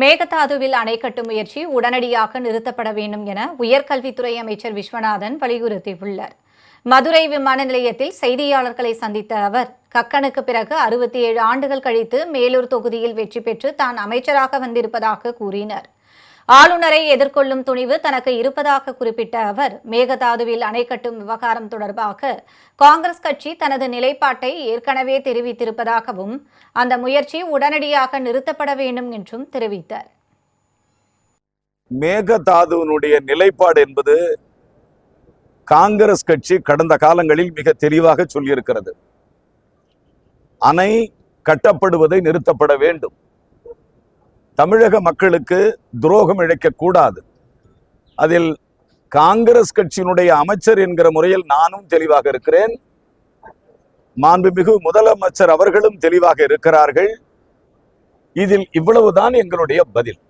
மேகதாதுவில் அணை கட்டும் முயற்சி உடனடியாக நிறுத்தப்பட வேண்டும் என உயர்கல்வித்துறை அமைச்சர் விஸ்வநாதன் வலியுறுத்தியுள்ளார். மதுரை விமான நிலையத்தில் செய்தியாளர்களை சந்தித்த அவர், கக்கனுக்கு பிறகு 67 ஆண்டுகள் கழித்து மேலூர் தொகுதியில் வெற்றி பெற்று தான் அமைச்சராக வந்திருப்பதாக கூறினார். ஆளுநரை எதிர்கொள்ளும் துணிவு தனக்கு இருப்பதாக குறிப்பிட்ட அவர், மேகதாதுவில் அணை கட்டும் விவகாரம் தொடர்பாக காங்கிரஸ் கட்சி தனது நிலைப்பாட்டை ஏற்கனவே தெரிவித்திருப்பதாகவும் அந்த முயற்சி உடனடியாக நிறுத்தப்பட வேண்டும் என்றும் தெரிவித்தார். மேகதாதுவினுடைய நிலைப்பாடு என்பது காங்கிரஸ் கட்சி கடந்த காலங்களில் மிக தெளிவாக சொல்லியிருக்கிறது. அணை கட்டப்படுவதை நிறுத்தப்பட வேண்டும். தமிழக மக்களுக்கு துரோகம் இழைக்கக்கூடாது. அதில் காங்கிரஸ் கட்சியினுடைய அமைச்சர் என்கிற முறையில் நானும் தெளிவாக இருக்கிறேன். மாண்புமிகு முதலமைச்சர் அவர்களும் தெளிவாக இருக்கிறார்கள். இதில் இவ்வளவுதான் எங்களுடைய பதில்.